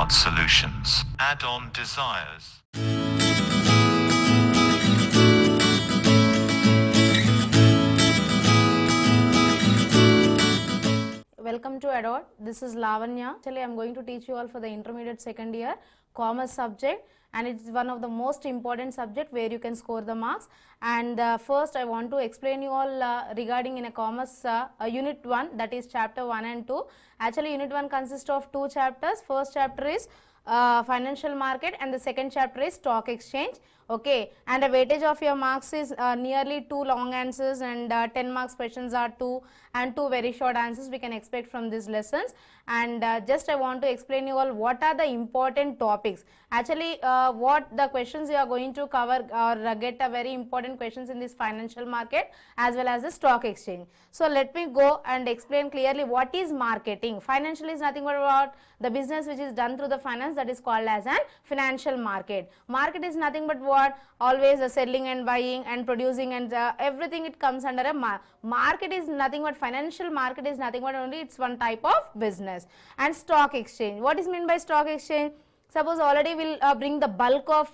Smart Solutions. Add-on desires. Welcome to Adot. This is Lavanya. Actually, I am going to teach you all for the intermediate second year commerce subject, and it is one of the most important subject where you can score the marks. And first I want to explain you all regarding in a commerce unit 1, that is chapter 1 and 2. Actually unit 1 consists of 2 chapters. First chapter is financial market and the second chapter is stock exchange. Okay, and the weightage of your marks is nearly 2 long answers and 10 marks questions are 2 and 2 very short answers we can expect from these lessons. And just I want to explain you all what are the important topics. Actually what the questions you are going to cover or get a very important questions in this financial market as well as the stock exchange. So let me go and explain clearly what is marketing. Financial is nothing but about the business which is done through the finance, that is called as an financial market. Market is nothing but what? Always selling and buying and producing and everything, it comes under a market is nothing but financial market is nothing but only it's one type of business. And stock exchange, what is meant by stock exchange? Suppose already will bring the bulk of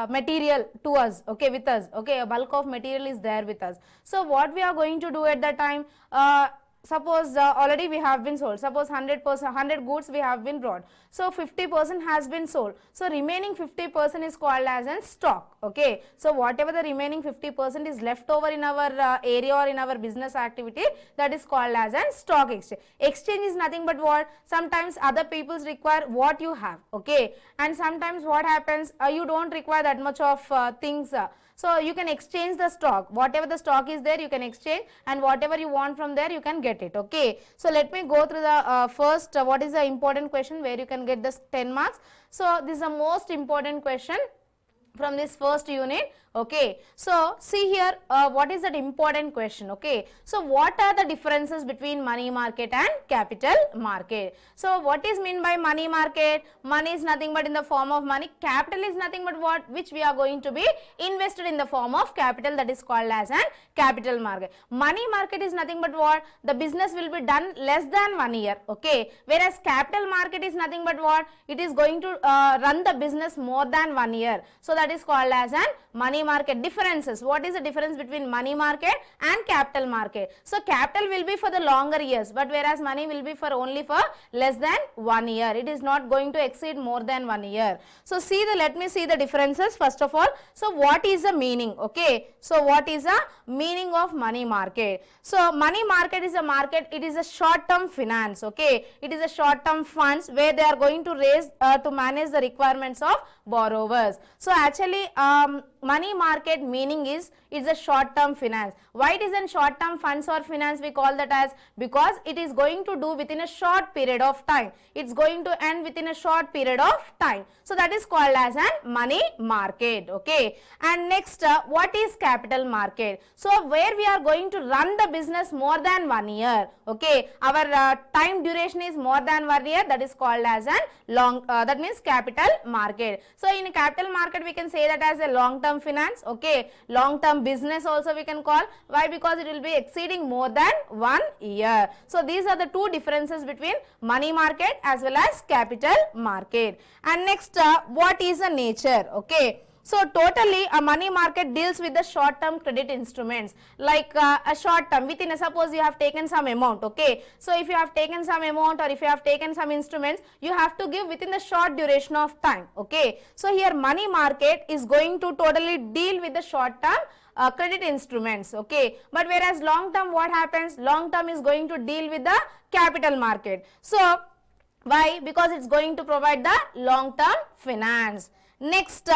material to us, okay, with us, okay, a bulk of material is there with us. So what we are going to do at that time, suppose already we have been sold, suppose 100%, 100 goods we have been brought, so 50% has been sold, so remaining 50% is called as an stock. Okay, so whatever the remaining 50% is left over in our area or in our business activity, that is called as an stock exchange. Exchange is nothing but what? Sometimes other peoples require what you have, okay, and sometimes what happens, you don't require that much of things. So you can exchange the stock, whatever the stock is there you can exchange, and whatever you want from there you can get it. Okay, so let me go through the first what is the important question where you can get the 10 marks. So this is the most important question from this first unit. Okay, so see here what is that important question. Okay, so what are the differences between money market and capital market? So what is meant by money market? Money is nothing but in the form of money. Capital is nothing but what? Which we are going to be invested in the form of capital, that is called as an capital market. Money market is nothing but what? The business will be done less than 1 year. Okay, whereas capital market is nothing but what? It is going to run the business more than 1 year. So that is called as an money market. Differences, what is the difference between money market and capital market? So capital will be for the longer years, but whereas money will be for only for less than 1 year. It is not going to exceed more than 1 year. So see the, let me see the differences first of all. So what is the meaning? Okay, so what is the meaning of money market? So money market is a market, it is a short term finance. Okay, it is a short term funds where they are going to raise to manage the requirements of borrowers. So actually money market meaning is, it's a short term finance. Why it is in short term funds or finance we call that as? Because it is going to do within a short period of time. It's going to end within a short period of time. So that is called as an money market. Okay, and next what is capital market? So where we are going to run the business more than 1 year. Okay, our time duration is more than 1 year, that is called as an long that means capital market. So in a capital market we can say that as a long term finance. Okay, long term business also we can call. Why? Because it will be exceeding more than 1 year. So these are the two differences between money market as well as capital market. And next what is the nature? Okay, so totally a money market deals with the short term credit instruments, like a short term within a, suppose you have taken some amount. Okay, so if you have taken some amount or if you have taken some instruments, you have to give within the short duration of time. Okay, so here money market is going to totally deal with the short term credit instruments. Okay, but whereas long term, what happens? Long term is going to deal with the capital market. So why? Because it's going to provide the long term finance. Next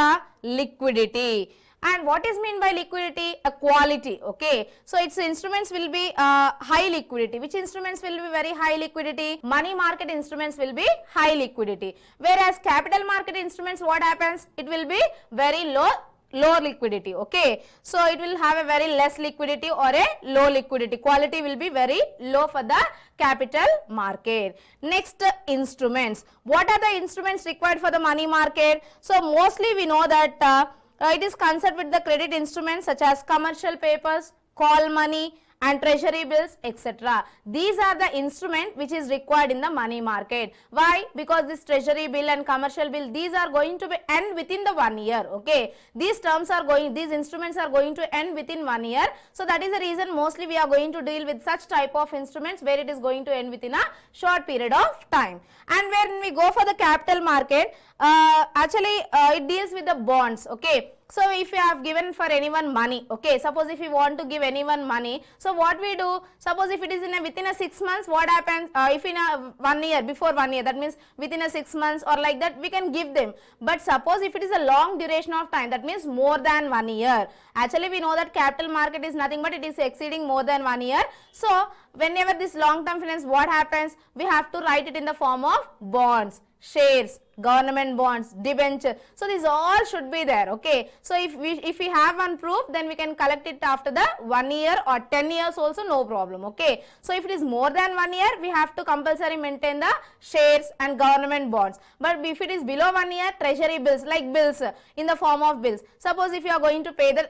liquidity. And what is meant by liquidity? A quality. Okay, so its instruments will be high liquidity. Which instruments will be very high liquidity? Money market instruments will be high liquidity, whereas capital market instruments, what happens? It will be very low liquidity. Okay, so it will have a very less liquidity or a low liquidity. Quality will be very low for the capital market. Next instruments. What are the instruments required for the money market? So mostly we know that it is concerned with the credit instruments such as commercial papers, call money, and treasury bills, etc. These are the instrument which is required in the money market. Why? Because this treasury bill and commercial bill, these are going to be end within the 1 year. Okay, these instruments are going to end within 1 year. So that is the reason mostly we are going to deal with such type of instruments where it is going to end within a short period of time. And when we go for the capital market, it deals with the bonds. Okay, so if you have given for anyone money, okay, suppose if you want to give anyone money, so what we do, suppose if it is within a 6 months, what happens, if in a 1 year, before 1 year, that means within a 6 months or like that, we can give them. But suppose if it is a long duration of time, that means more than 1 year. Actually we know that capital market is nothing but it is exceeding more than 1 year. So whenever this long term finance, what happens, we have to write it in the form of bonds, shares, government bonds, debenture. So these all should be there. Okay, so if we have one proof, then we can collect it after the 1 year or 10 years also, no problem. Okay, so if it is more than 1 year, we have to compulsory maintain the shares and government bonds. But if it is below 1 year, treasury bills, like bills in the form of bills. Suppose if you are going to pay the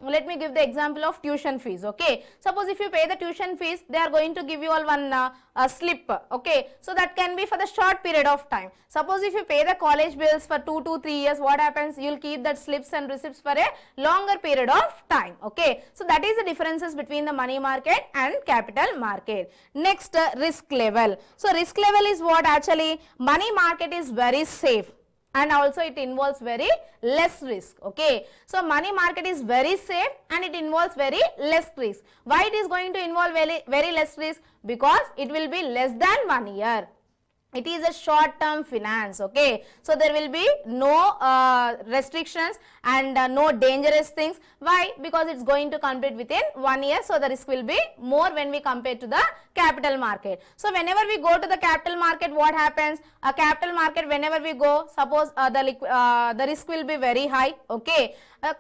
let me give the example of tuition fees. Okay, suppose if you pay the tuition fees, they are going to give you all one slip. Okay, so that can be for the short period of time. Suppose if you pay the college bills for 2 to 3 years, what happens, you will keep that slips and receipts for a longer period of time. Okay, so that is the differences between the money market and capital market. Next, risk level. So risk level is what, actually money market is very safe and also it involves very less risk. Okay, so money market is very safe and it involves very less risk. Why it is going to involve very less risk? Because it will be less than 1 year. It is a short term finance. Okay, so there will be no restrictions and no dangerous things. Why? Because it's going to complete within 1 year, so the risk will be more when we compare to the capital market. So whenever we go to the capital market, what happens? A capital market, whenever we go, suppose the risk will be very high. Okay,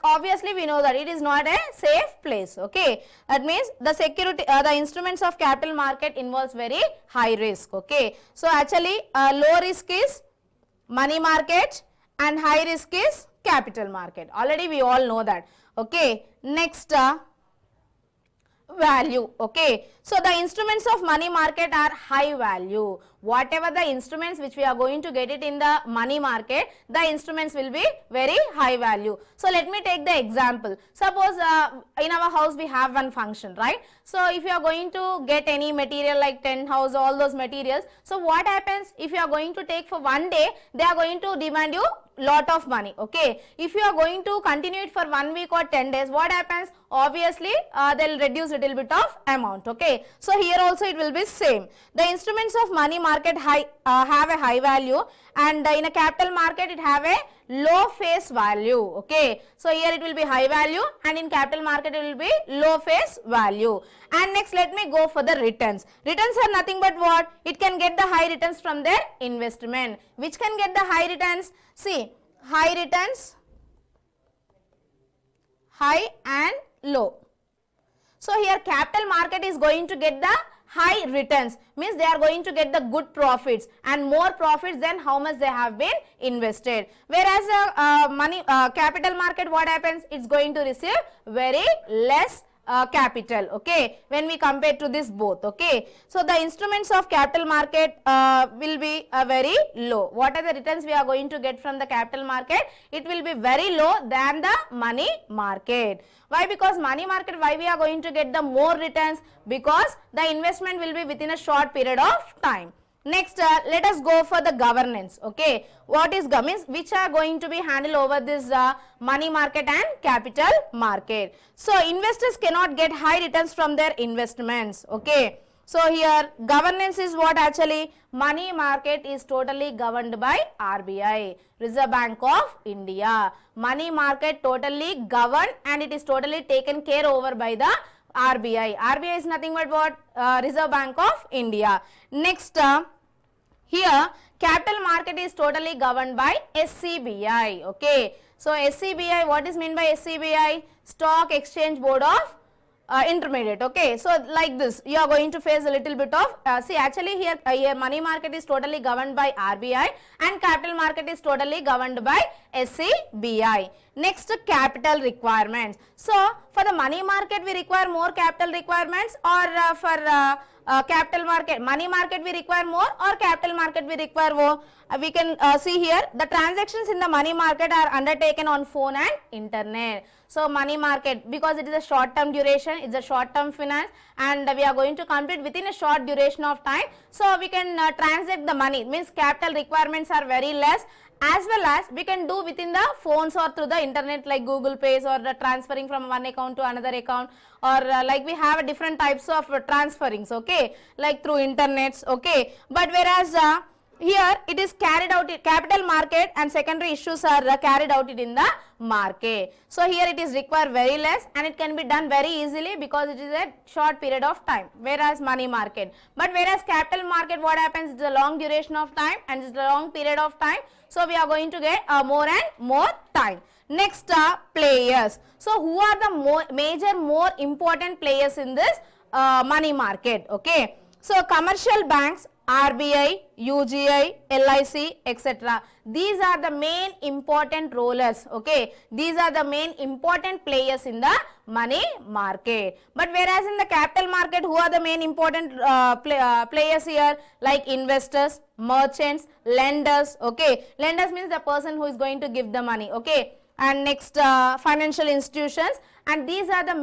obviously we know that it is not a safe place. Okay, that means the security, the instruments of capital market involves very high risk. Okay, so actually low risk is money market and high risk is capital market. Already we all know that. Okay, next, value. Okay, so the instruments of money market are high value. Whatever the instruments which we are going to get it in the money market, the instruments will be very high value. So let me take the example. Suppose in our house we have one function, right? So if you are going to get any material like tent house, all those materials, so what happens, if you are going to take for 1 day, they are going to demand you lot of money. Okay, if you are going to continue it for 1 week or 10 days, what happens? Obviously they will reduce little bit of amount. Okay, so here also it will be same. The instruments of money market have a high value, and in a capital market it have a low face value. Okay, so here it will be high value and in capital market it will be low face value. And next, let me go for the returns. Returns are nothing but what? It can get the high returns from their investment. Which can get the high returns? See, high returns, high and low. So here capital market is going to get the high returns, means they are going to get the good profits and more profits than how much they have been invested. Whereas capital market, what happens? It's going to receive very less capital. Okay, when we compare to this both. Okay, so the instruments of capital market will be very low. What are the returns we are going to get from the capital market? It will be very low than the money market. Why? Because money market, why we are going to get the more returns? Because the investment will be within a short period of time. Next, let us go for the governance. Okay, what is governance? Which are going to be handled over this money market and capital market. So investors cannot get high returns from their investments. Okay, so here governance is what? Actually money market is totally governed by RBI, Reserve Bank of India. Money market totally governed and it is totally taken care over by the RBI. RBI is nothing but what? Reserve Bank of India. Next, here capital market is totally governed by SCBI. Okay, so SCBI, what is meant by SCBI? Stock Exchange Board of intermediate. Okay, so like this you are going to face a little bit of see actually here money market is totally governed by RBI and capital market is totally governed by SEBI. Next, capital requirements. So for the money market we require more capital requirements, or for capital market, money market we require more, or capital market we require more. We can see here the transactions in the money market are undertaken on phone and internet. So money market, because it is a short term duration, it's a short term finance, and we are going to complete within a short duration of time. So we can transact the money, means capital requirements are very less, as well as we can do within the phones or through the internet like Google Pays, or the transferring from one account to another account, or like we have different types of transferrings, okay, like through internets, okay. But whereas here it is carried out, capital market and secondary issues are carried out in the market. So here it is required very less and it can be done very easily because it is a short period of time, whereas money market. But whereas capital market, what happens, it's a long duration of time and it's a long period of time. So we are going to get more and more time. Next, players. So who are the major more important players in this money market? Okay. So commercial banks, RBI, UGI, LIC, etc. These are the main important rollers. Okay. These are the main important players in the money market. But whereas in the capital market, who are the main important players here? Like investors, merchants, lenders. Okay. Lenders means the person who is going to give the money. Okay. And next, financial institutions, and these are the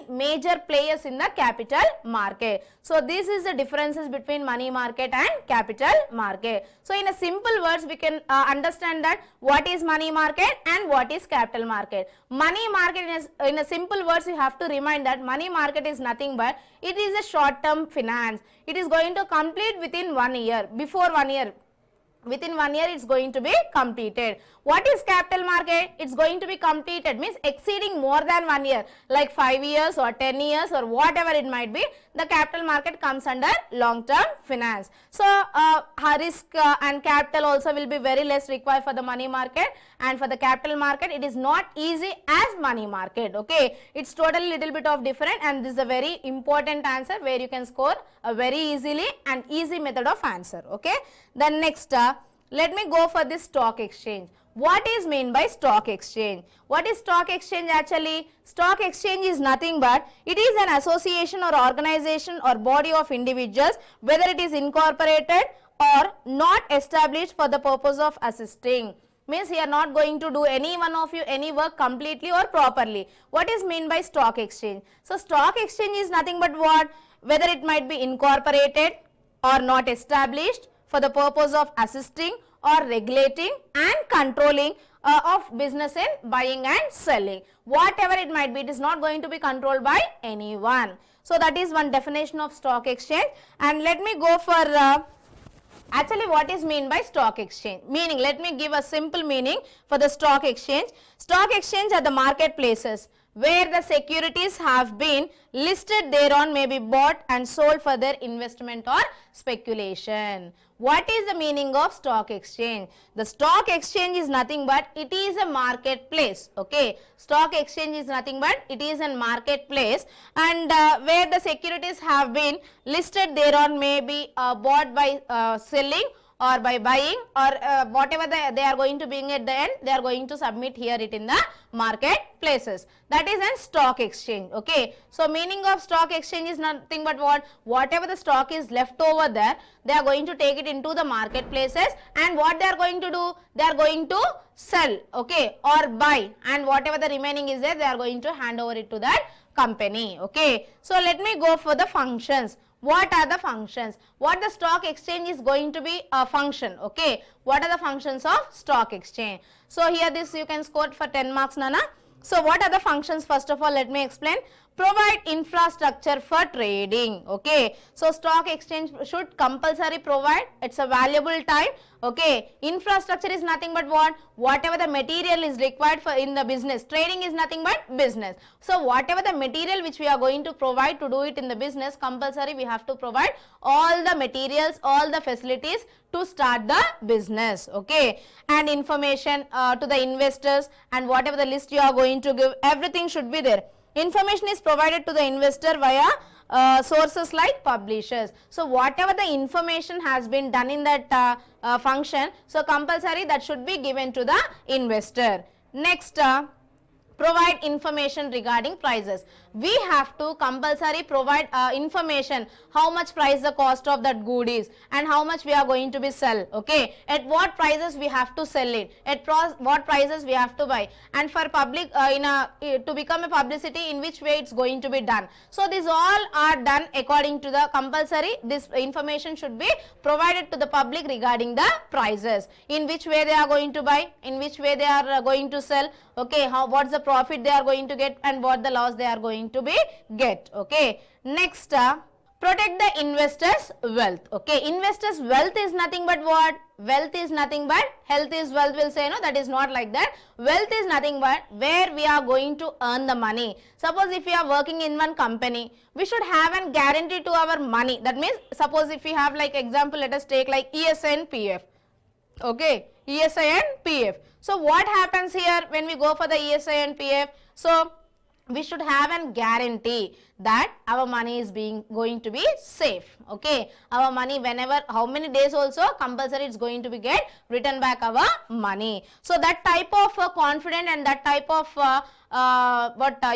major players in the capital market. So this is the differences between money market and capital market. So in a simple words, we can understand that what is money market and what is capital market. Money market is, in a simple words, you have to remind that money market is nothing but it is a short term finance. It is going to complete within 1 year, before 1 year. Within 1 year it's going to be completed. What is capital market? It's going to be completed, means exceeding more than 1 year, like 5 years or 10 years or whatever it might be. The capital market comes under long term finance. So risk and capital also will be very less required for the money market, and for the capital market it is not easy as money market. Okay, it's totally little bit of different, and this is a very important answer where you can score very easily and easy method of answer. Okay. Then next, let me go for this stock exchange. What is mean by stock exchange? What is stock exchange actually? Stock exchange is nothing but it is an association or organization or body of individuals, whether it is incorporated or not established for the purpose of assisting. Means you are not going to do any one of you any work completely or properly. What is mean by stock exchange? So stock exchange is nothing but what? Whether it might be incorporated or not established for the purpose of assisting or regulating and controlling of business in buying and selling. Whatever it might be, it is not going to be controlled by anyone. So that is one definition of stock exchange. And let me go for actually what is mean by stock exchange. Meaning, let me give a simple meaning for the stock exchange. Stock exchange are the marketplaces where the securities have been listed thereon may be bought and sold for their investment or speculation. What is the meaning of stock exchange? The stock exchange is nothing but it is a marketplace. Okay, stock exchange is nothing but it is a marketplace, and where the securities have been listed thereon may be bought by selling or by buying, or whatever they are going to bring at the end, they are going to submit here it in the marketplaces. That is a stock exchange. Okay. So meaning of stock exchange is nothing but what? Whatever the stock is left over there, they are going to take it into the marketplaces, and what they are going to do? They are going to sell, okay, or buy, and whatever the remaining is there, they are going to hand over it to that company. Okay. So let me go for the functions. What are the functions? What the stock exchange is going to be a function. Okay. What are the functions of stock exchange? So here this you can score for 10 marks, Nana. So what are the functions? First of all, let me explain. Provide infrastructure for trading. Okay. So stock exchange should compulsory provide. It's a valuable time. Okay. Infrastructure is nothing but what? Whatever the material is required for in the business. Trading is nothing but business. So whatever the material which we are going to provide to do it in the business, compulsory we have to provide all the materials, all the facilities to start the business. Okay. And information to the investors, and whatever the list you are going to give, everything should be there. Information is provided to the investor via sources like publishers. So whatever the information has been done in that function, so compulsory that should be given to the investor. Next, provide information regarding prices. We have to compulsory provide information how much price the cost of that good is and how much we are going to be sell, okay, at what prices we have to sell it, at what prices we have to buy, and for public to become a publicity in which way it's going to be done. So these all are done according to the compulsory. This information should be provided to the public regarding the prices, in which way they are going to buy, in which way they are going to sell, okay, what's the profit they are going to get and what the loss they are going to be get, okay. Next, protect the investors wealth, okay. Investors wealth is nothing but what? Wealth is nothing but, health is wealth will say, no, that is not like that. Wealth is nothing but where we are going to earn the money. Suppose if we are working in one company, we should have a guarantee to our money. That means suppose if we have, like example, let us take like ESI and PF, okay, ESI and PF. So what happens here when we go for the ESI and PF? So we should have a guarantee that our money is going to be safe, okay. Our money, whenever, how many days also compulsory it's going to be get return back our money. So that type of confidence and that type of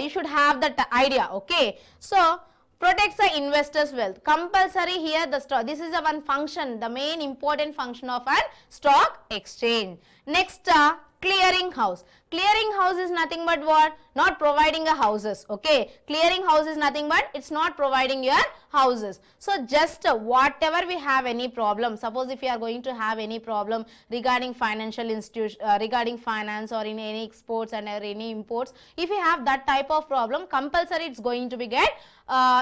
you should have that idea, okay. So protects the investors wealth. Compulsory here the stock, this is a one function, the main important function of a stock exchange. Next, clearing house. Clearing house is nothing but what? Not providing a houses, okay. Clearing house is nothing but it's not providing your houses. So just whatever we have any problem, suppose if you are going to have any problem regarding financial institution, regarding finance or in any exports and or any imports, if you have that type of problem, compulsory it's going to be get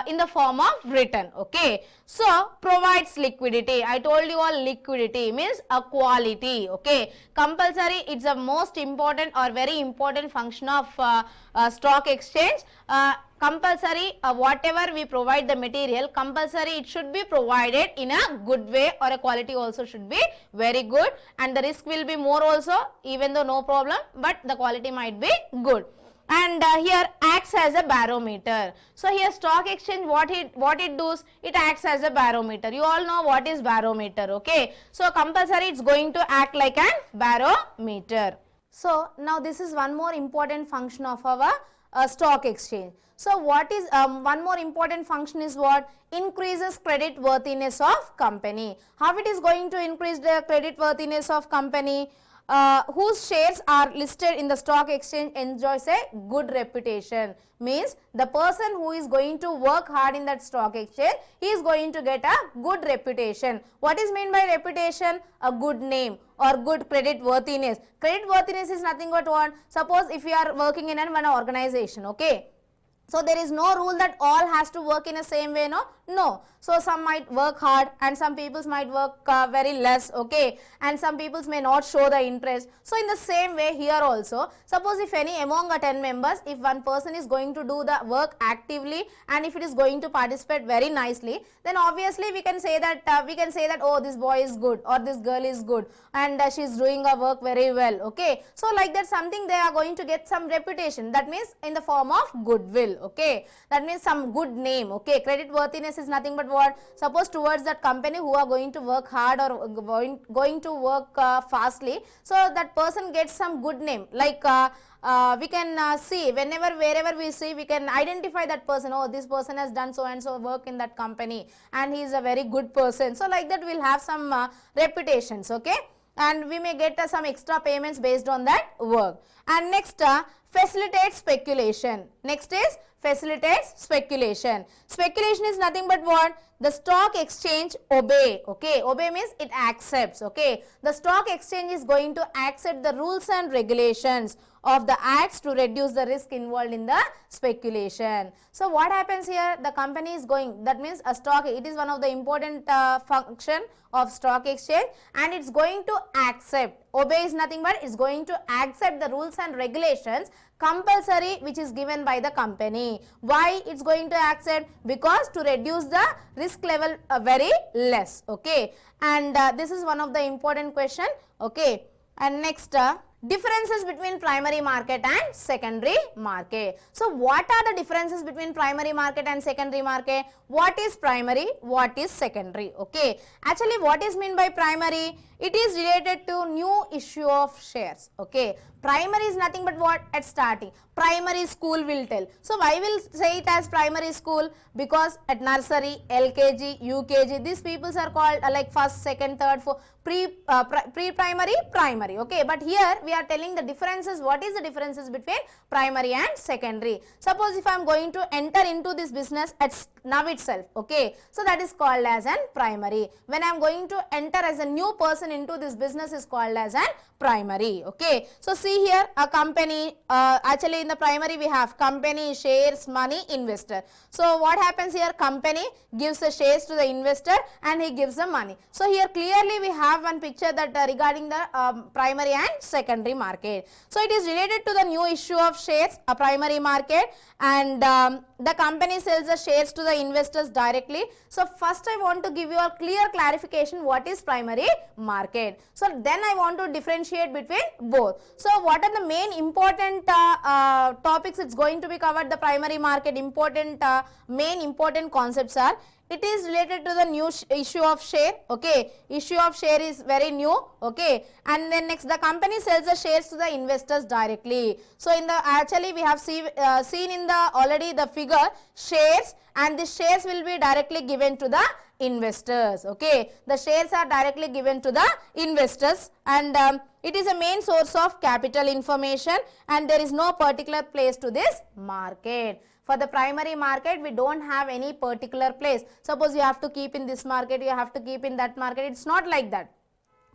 in the form of written, okay. So provides liquidity. I told you all liquidity means a quality, okay. Compulsory it's the most important or very important function of stock exchange. Compulsory whatever we provide the material, compulsory it should be provided in a good way, or a quality also should be very good, and the risk will be more also, even though no problem, but the quality might be good. And here acts as a barometer. So here stock exchange, what it does, it acts as a barometer. You all know what is barometer, okay. So compulsory it's going to act like a barometer. So now this is one more important function of our stock exchange. So what is one more important function is what? Increases credit worthiness of company. How it is going to increase the credit worthiness of company? Whose shares are listed in the stock exchange enjoys a good reputation. Means the person who is going to work hard in that stock exchange, he is going to get a good reputation. What is meant by reputation? A good name or good credit worthiness. Credit worthiness is nothing but what? Suppose if you are working in one organization, okay. So there is no rule that all has to work in the same way, no? No. So some might work hard and some people might work very less, okay, and some people may not show the interest. So in the same way here also, suppose if any among 10 members, if one person is going to do the work actively and if it is going to participate very nicely, then obviously we can say that oh, this boy is good or this girl is good and she is doing her work very well, okay. So like that something they are going to get some reputation, that means in the form of goodwill, okay, that means some good name, okay. Credit worthiness is nothing but what? Suppose towards that company who are going to work hard or going to work fastly, so that person gets some good name, like we can see wherever we see, we can identify that person, oh, this person has done so and so work in that company and he is a very good person. So like that we will have some reputations, okay, and we may get some extra payments based on that work. And next, facilitates speculation. Next is facilitates speculation. Speculation is nothing but what? The stock exchange obey, okay. Obey means it accepts, okay. The stock exchange is going to accept the rules and regulations of the acts to reduce the risk involved in the speculation. So what happens here? The company is going, that means a stock, it is one of the important function of stock exchange, and it's going to accept. Obey is nothing but it's going to accept the rules and regulations compulsory which is given by the company. Why it's going to accept? Because to reduce the risk level very less, okay. And this is one of the important question, okay. And next, differences between primary market and secondary market. So what are the differences between primary market and secondary market? What is primary, what is secondary? Okay, actually what is meant by primary? It is related to new issue of shares. Okay, primary is nothing but what? At starting, primary school will tell. So why will say it as primary school? Because at nursery, LKG, UKG, these peoples are called like first, second, third, fourth, pre-primary, primary. Okay, but here we are telling the differences. What is the differences between primary and secondary? Suppose if I am going to enter into this business at now itself, okay, so that is called as an primary. When I am going to enter as a new person into this business is called as an primary. Okay, so see here a company, actually in the primary we have company, shares, money, investor. So what happens here? Company gives the shares to the investor and he gives the money. So here clearly we have one picture that regarding the primary and secondary market. So it is related to the new issue of shares, a primary market, and the company sells the shares to the investors directly. So first I want to give you a clear clarification what is primary market. So then I want to differentiate between both. So what are the main important topics it's going to be covered? The primary market main important concepts are, it is related to the new issue of share. Okay, issue of share is very new. Okay, and then next the company sells the shares to the investors directly. So in the actually we have seen in the already the figure shares, and the shares will be directly given to the investors. Okay, the shares are directly given to the investors, and it is a main source of capital information, and there is no particular place to this market. For the primary market, we don't have any particular place. Suppose you have to keep in this market, you have to keep in that market. It's not like that.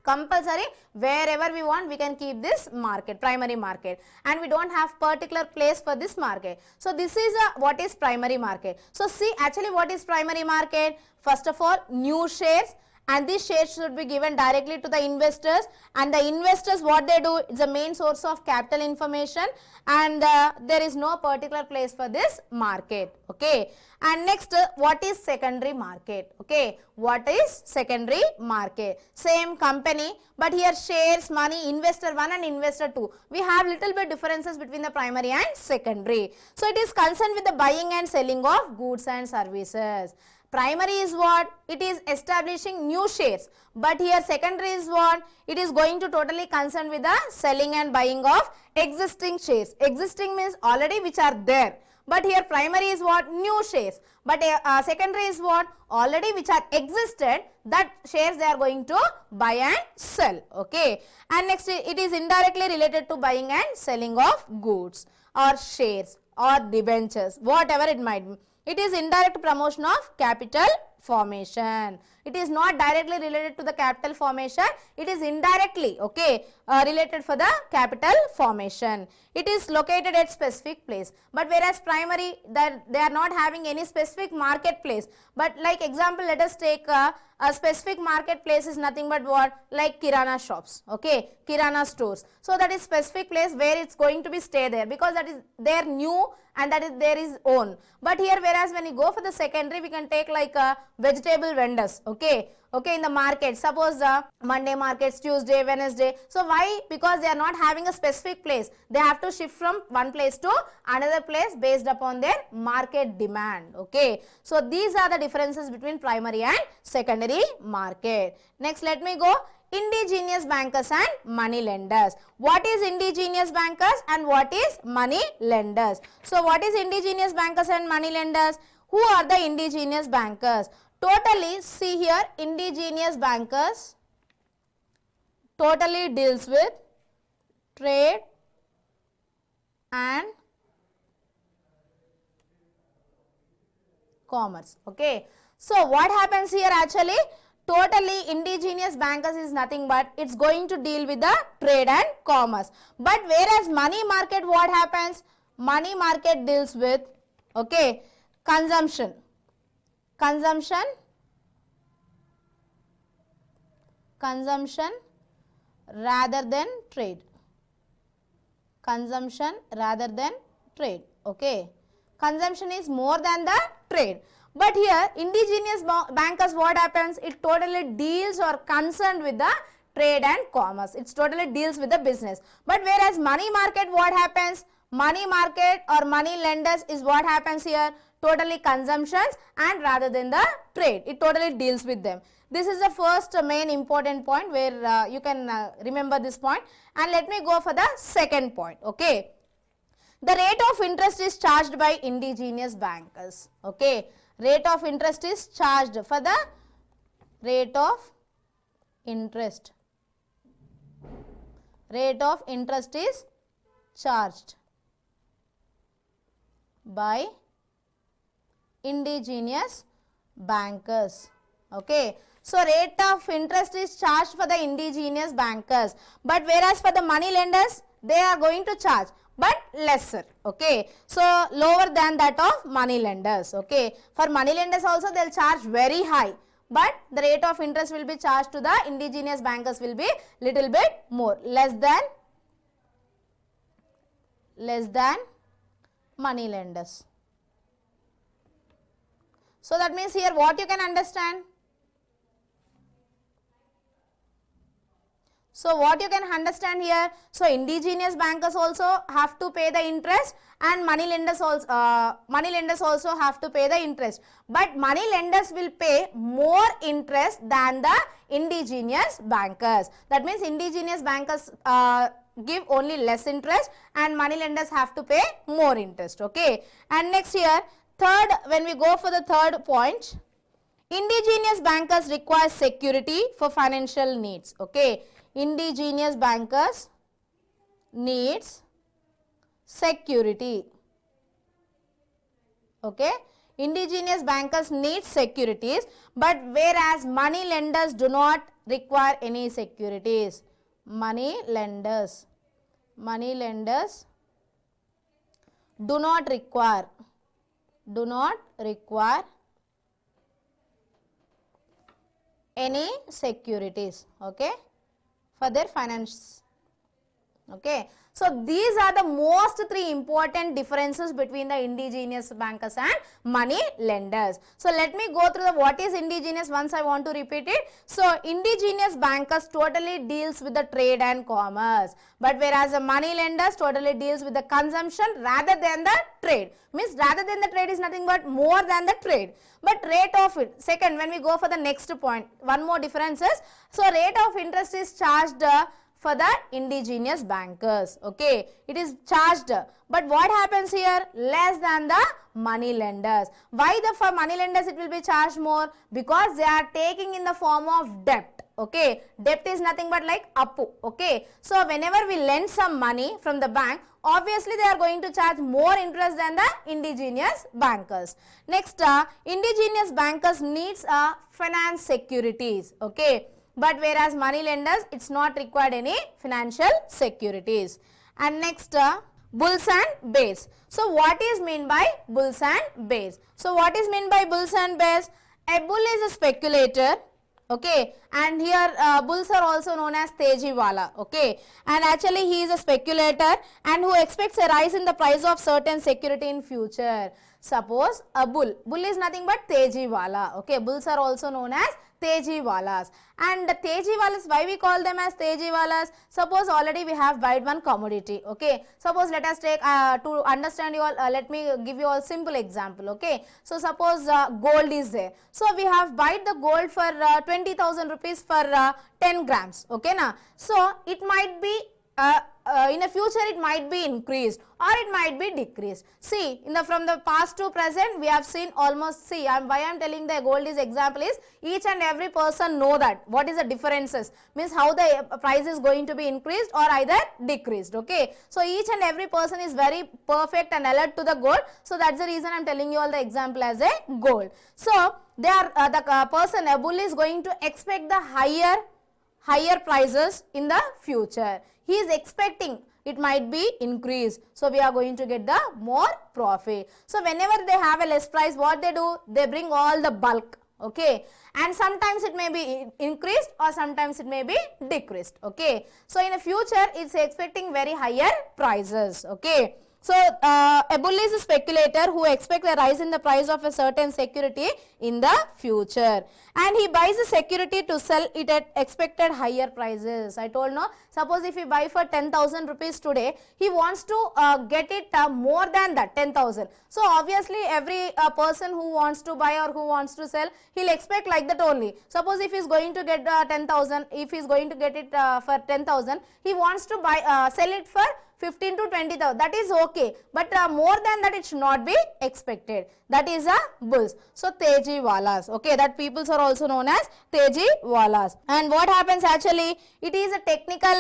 Compulsory, wherever we want, we can keep this market, primary market, and we don't have particular place for this market. So this is what is primary market. So see, actually what is primary market? First of all, new shares, and these shares should be given directly to the investors, and the investors what they do, it's a main source of capital information, and there is no particular place for this market. Okay, and next what is secondary market? Okay, what is secondary market? Same company, but here shares, money, investor 1 and investor 2, we have little bit differences between the primary and secondary. So it is concerned with the buying and selling of goods and services. Primary is what? It is establishing new shares, but here secondary is what? It is going to totally concerned with the selling and buying of existing shares. Existing means already which are there, but here primary is what? New shares, but secondary is what? Already which are existed, that shares they are going to buy and sell. Okay, and next it is indirectly related to buying and selling of goods or shares or debentures, whatever it might be. It is indirect promotion of capital formation. It is not directly related to the capital formation. It is indirectly, okay, related for the capital formation. It is located at specific place. But whereas primary, that they are not having any specific marketplace. But like example, let us take a specific marketplace is nothing but what? Like kirana shops, okay, kirana stores. So that is specific place where it's going to be stay there, because that is their new and that is there is own. But here whereas when you go for the secondary, we can take like vegetable vendors, okay, in the market. Suppose Monday markets, Tuesday, Wednesday. So why? Because they are not having a specific place. They have to shift from one place to another place based upon their market demand. Okay, so these are the differences between primary and secondary market. Next, let me go. Indigenous bankers and money lenders. What is indigenous bankers and what is money lenders? So what is indigenous bankers and money lenders? Who are the indigenous bankers? Totally, see here, indigenous bankers totally deals with trade and commerce. Okay, so what happens here actually? Totally indigenous bankers is nothing but it's going to deal with the trade and commerce. But whereas money market, what happens? Money market deals with, okay, consumption rather than trade. Consumption rather than trade. Okay, consumption is more than the trade. But here indigenous bankers, what happens? It totally deals or concerned with the trade and commerce. It's totally deals with the business. But whereas money market, what happens? Money market or money lenders is what happens here? Totally consumptions and rather than the trade. It totally deals with them. This is the first main important point where you can remember this point. And let me go for the second point. Okay. The rate of interest is charged by indigenous bankers. Okay. Rate of interest is charged for the rate of interest. Rate of interest is charged by indigenous bankers. Okay. So, rate of interest is charged for the indigenous bankers, but whereas for the money lenders, they are going to charge, but lesser. Okay. So, lower than that of money lenders. Okay. For money lenders also they will charge very high, but the rate of interest will be charged to the indigenous bankers will be little bit more, less than money lenders. So, that means here what you can understand? So, what you can understand here? So, indigenous bankers also have to pay the interest and money lenders also have to pay the interest. But money lenders will pay more interest than the indigenous bankers. That means indigenous bankers give only less interest and money lenders have to pay more interest. Okay. And next here, third, when we go for the third point, indigenous bankers require security for financial needs. Okay. Indigenous bankers needs security. Okay. Indigenous bankers need securities, but whereas money lenders do not require any securities. Money lenders do not require any securities. Okay. For their finance. Okay. So, these are the most three important differences between the indigenous bankers and money lenders. So, let me go through the what is indigenous once I want to repeat it. So, indigenous bankers totally deals with the trade and commerce, but whereas the money lenders totally deals with the consumption rather than the trade. Means rather than the trade is nothing but more than the trade. But rate of it, second, when we go for the next point, one more difference is, so rate of interest is charged for the indigenous bankers. Okay, it is charged, but what happens here? Less than the money lenders. Why for money lenders it will be charged more? Because they are taking in the form of debt. Okay, debt is nothing but like appu. Okay, so whenever we lend some money from the bank, obviously they are going to charge more interest than the indigenous bankers. Next, indigenous bankers needs finance securities. Okay. But whereas money lenders, it's not required any financial securities. And next, bulls and bears. So, what is mean by bulls and bears? So, what is mean by bulls and bears? A bull is a speculator. Okay, and here bulls are also known as Tejiwala. Okay, and actually he is a speculator and who expects a rise in the price of certain security in future. Suppose a bull is nothing but Tejiwala. Okay, bulls are also known as Tejiwalas. And the Tejiwalas, why we call them as Tejiwalas? Suppose already we have bought one commodity. Okay, suppose let us take to understand you all, let me give you all simple example. Okay, so suppose gold is there. So we have bought the gold for 20,000 rupees for 10 grams. Okay, na? So it might be in the future it might be increased or it might be decreased. See, from the past to present we have seen almost, see why I am telling the gold is example is each and every person know that what is the differences, means how the price is going to be increased or either decreased. Okay, so each and every person is very perfect and alert to the gold. So that's the reason I am telling you all the example as a gold. So they are the person, a bull is going to expect the higher prices in the future. He is expecting it might be increased. So we are going to get the more profit. So whenever they have a less price, what they do? They bring all the bulk. Okay, and sometimes it may be increased or sometimes it may be decreased. Okay, so in the future it's expecting very higher prices. Okay, So a bull is a speculator who expects a rise in the price of a certain security in the future, and he buys a security to sell it at expected higher prices. I told no, suppose if he buy for 10,000 rupees today, he wants to get it more than that 10,000. So obviously every person who wants to buy or who wants to sell, he'll expect like that only. Suppose if he is going to get 10,000, if he is going to get it for 10,000, he wants to buy sell it for 15 to 20,000, that is okay, but more than that it should not be expected. That is a bulls. So teji walas, okay, that peoples are also known as teji walas. And what happens actually, it is a technical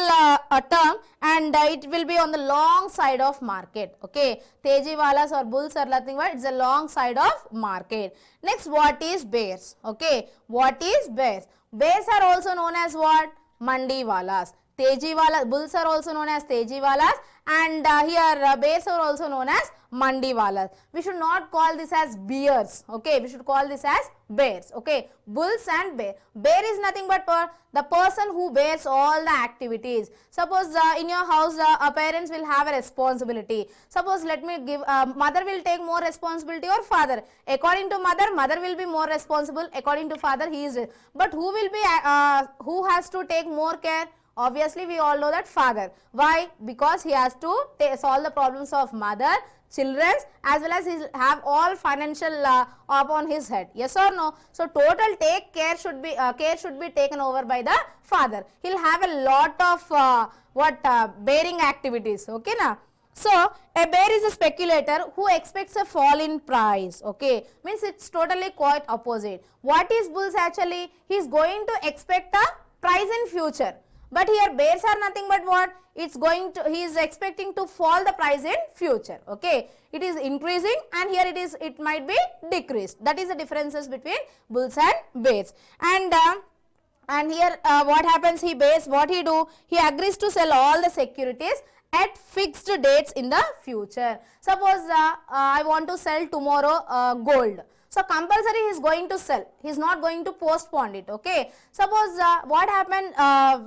term, and it will be on the long side of market. Okay, teji walas or bulls are nothing but it's a long side of market. Next, what is bears? Okay, what is bears? Bears are also known as what? Mandi walas. Teji walas, bulls are also known as teji walas, and here bears are also known as mandi walas. We should not call this as bears, okay, we should call this as bears, okay, bulls and bear. Bear is nothing but the person who bears all the activities. Suppose in your house parents will have a responsibility. Suppose let me give, mother will take more responsibility or father. According to mother, mother will be more responsible. According to father, he is. But who will be, who has to take more care? Obviously, we all know that father. Why? Because he has to solve the problems of mother, children, as well as he have all financial upon his head. Yes or no? So total care should be taken over by the father. He'll have a lot of bearing activities. Okay, na? So a bear is a speculator who expects a fall in price. Okay, means it's totally quite opposite. What is bulls actually? He is going to expect a price in future. But here bears are nothing but what? It's going to, he is expecting to fall the price in future. Okay, it is increasing, and here it might be decreased. That is the differences between bulls and bears. And here what happens? What he do? He agrees to sell all the securities at fixed dates in the future. Suppose I want to sell tomorrow gold. So compulsory he is going to sell. He is not going to postpone it. Okay. Suppose what happened?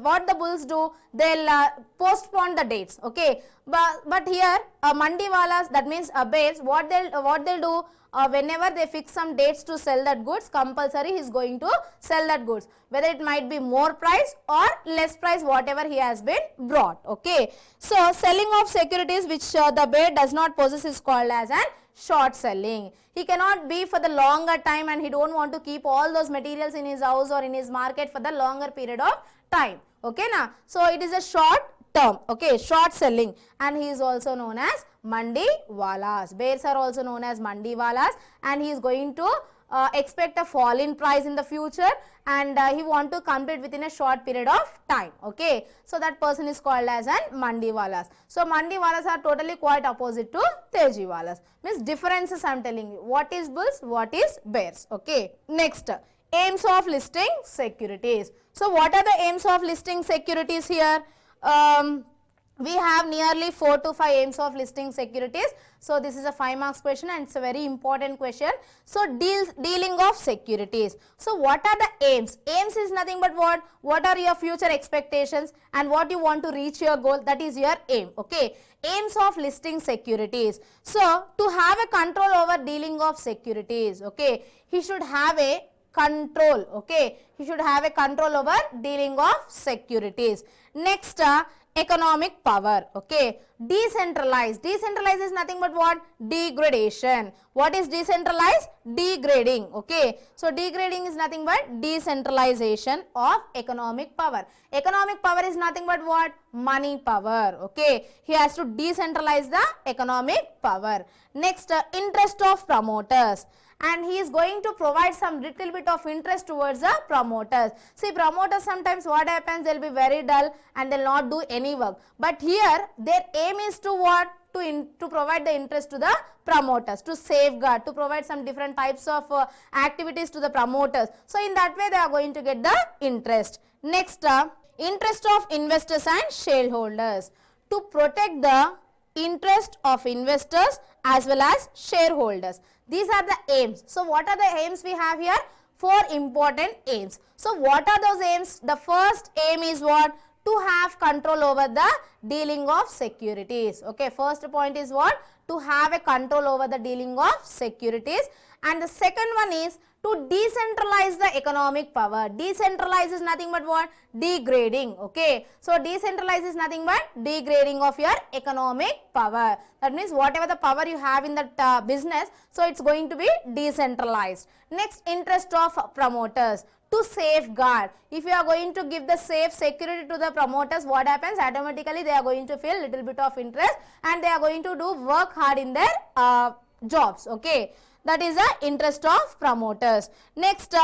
What the bulls do? They'll postpone the dates. Okay. But here mandi walas, that means bears, what they'll do? Whenever they fix some dates to sell that goods, compulsory he is going to sell that goods, whether it might be more price or less price, whatever he has been brought. Okay. So selling of securities which the bear does not possess is called as an short selling. He cannot be for the longer time, and he don't want to keep all those materials in his house or in his market for the longer period of time. Okay, na? So it is a short term. Okay, short selling, and he is also known as mandi walas. Bears are also known as mandi walas, and he is going to expect a fall in price in the future, and he want to complete within a short period of time. Okay, so that person is called as an mandi walas. So mandi walas are totally quite opposite to teji walas. Means differences I am telling you. What is bulls? What is bears? Okay. Next, aims of listing securities. So what are the aims of listing securities here? We have nearly 4 to 5 aims of listing securities. So this is a 5 marks question, and it's a very important question. So dealing of securities. So what are the aims? Aims is nothing but what? What are your future expectations and what you want to reach your goal? That is your aim. Okay. Aims of listing securities. So to have a control over dealing of securities. Okay. He should have a control. Okay. He should have a control over dealing of securities. Next, economic power. Okay. Decentralized. Decentralized is nothing but what? Degradation. What is decentralized? Degrading. Okay. So degrading is nothing but decentralization of economic power. Economic power is nothing but what? Money power. Okay. He has to decentralize the economic power. Next, interest of promoters. And he is going to provide some little bit of interest towards the promoters. See, promoters sometimes what happens, they will be very dull and they will not do any work. But here their aim is to what? To provide the interest to the promoters, to safeguard, to provide some different types of activities to the promoters. So in that way they are going to get the interest. Next, interest of investors and shareholders. To protect the interest of investors as well as shareholders. These are the aims. So what are the aims we have here? 4 important aims. So what are those aims? The first aim is what? To have control over the dealing of securities. Okay, first point is what? to have a control over the dealing of securities, and the second one is to decentralize the economic power. Decentralize is nothing but what? Degrading. Okay. So decentralize is nothing but degrading of your economic power. That means whatever the power you have in that business, so it's going to be decentralized. Next, interest of promoters. To safeguard. If you are going to give the safe security to the promoters, what happens? Automatically they are going to feel little bit of interest and they are going to do work hard in their jobs. Okay. That is the interest of promoters. Next,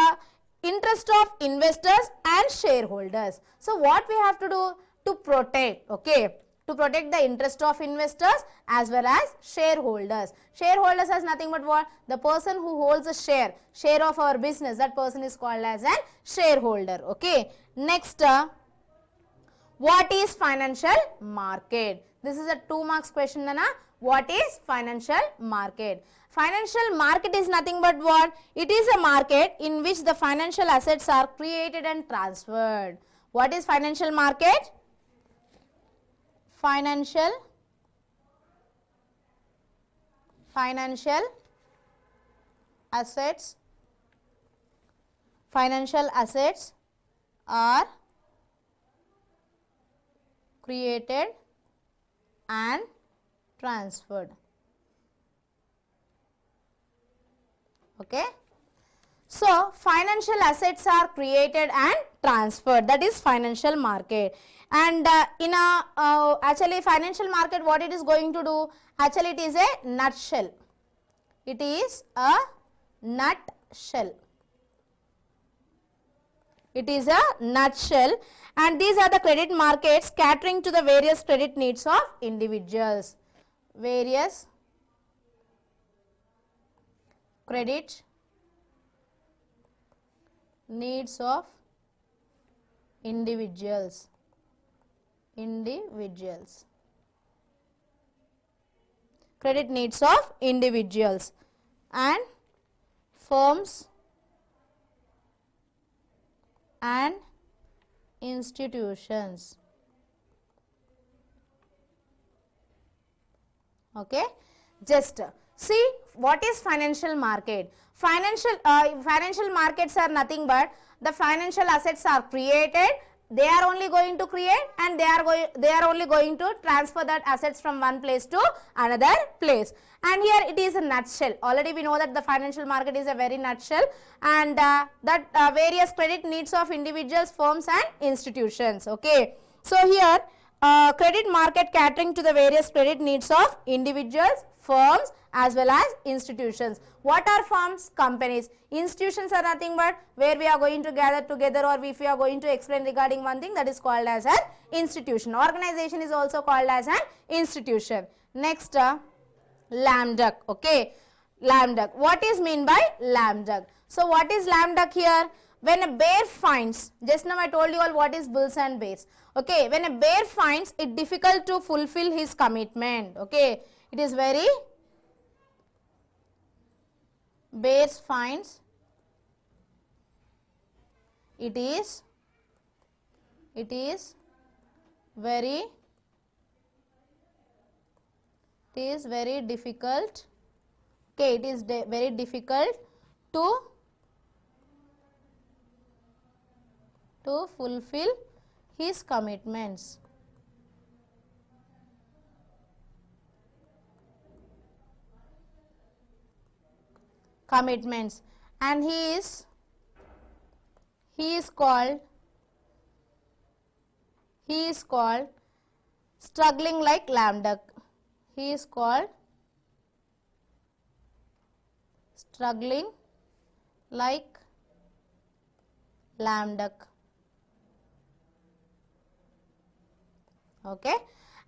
interest of investors and shareholders. So what we have to do? To protect. Okay. To protect the interest of investors as well as shareholders. Shareholders has nothing but what? The person who holds a share of our business, that person is called as a shareholder. Okay. Next, what is financial market? This is a 2 marks question, Nana. What is financial market? Financial market is nothing but what? It is a market in which the financial assets are created and transferred. What is financial market? Financial assets are created and transferred. Okay. So financial assets are created and transferred. That is financial market. And actually financial market, what it is going to do? Actually it is a nutshell. It is a nutshell. It is a nutshell, and these are the credit markets catering to the various credit needs of individuals. Various credit needs of individuals. Credit needs of individuals and firms and institutions. Okay. Just see what is financial market. Financial markets are nothing but the financial assets are created. They are only going to create and they are only going to transfer that assets from one place to another place. And here it is a nutshell. Already we know that the financial market is a very nutshell, and various credit needs of individuals, firms and institutions. Okay. So here credit market catering to the various credit needs of individuals, firms as well as institutions. What are firms? Companies. Institutions are nothing but where we are going to gather together, or if we are going to explain regarding one thing, that is called as an institution. Organization is also called as an institution. Next, lame duck. Okay. Lame duck. What is mean by lame duck? So what is lame duck here? When a bear finds, just now I told you all what is bulls and bears. Okay. When a bear finds it difficult to fulfill his commitment. Okay. It is very, bears finds it is very difficult. Okay, it is very difficult to fulfill his commitments. And he is called struggling like lame duck. He is called struggling like lame duck. Okay.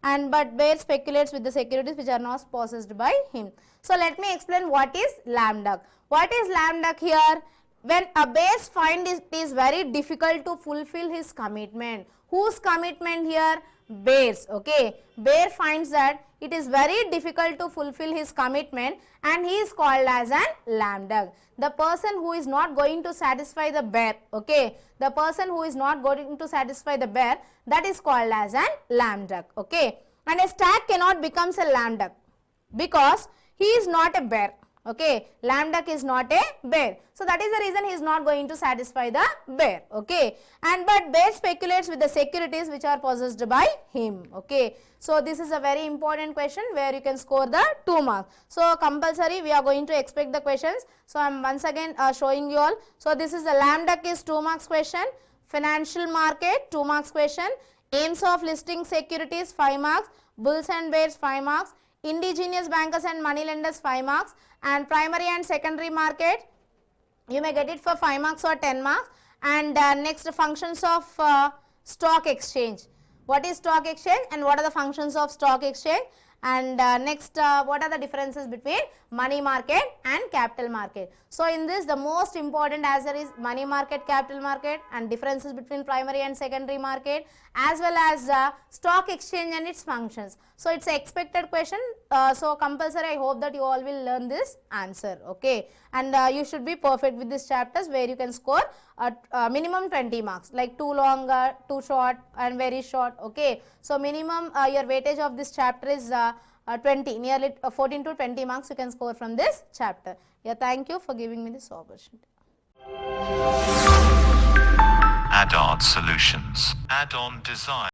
And but bear speculates with the securities which are not possessed by him. So let me explain what is lame duck. What is lame duck here? When a bear finds it is very difficult to fulfill his commitment. Whose commitment here? Bears. Okay. Bear finds that it is very difficult to fulfill his commitment and he is called as an lame duck. The person who is not going to satisfy the bear. Okay. The person who is not going to satisfy the bear, that is called as an lame duck. Okay. And a stag cannot become a lame duck. because he is not a bear. Okay, lame duck is not a bear, so that is the reason he is not going to satisfy the bear. Okay, and but bear speculates with the securities which are possessed by him. Okay, so this is a very important question where you can score the 2 marks. So compulsory we are going to expect the questions. So I am once again showing you all. So this is the lame duck is 2 marks question, financial market 2 marks question, aims of listing securities 5 marks, bulls and bears 5 marks, indigenous bankers and money lenders 5 marks, and primary and secondary market you may get it for 5 marks or 10 marks. And next, functions of stock exchange. What is stock exchange and what are the functions of stock exchange? And next, what are the differences between money market and capital market? So in this, the most important answer is money market, capital market, and differences between primary and secondary market, as well as stock exchange and its functions. So it's an expected question, so compulsory. I hope that you all will learn this answer. Okay, and you should be perfect with these chapters where you can score minimum 20 marks, like too long, too short, and very short. Okay, so minimum your weightage of this chapter is 20, nearly 14 to 20 marks you can score from this chapter. Yeah, thank you for giving me this opportunity. Add-on solutions. Add-on design.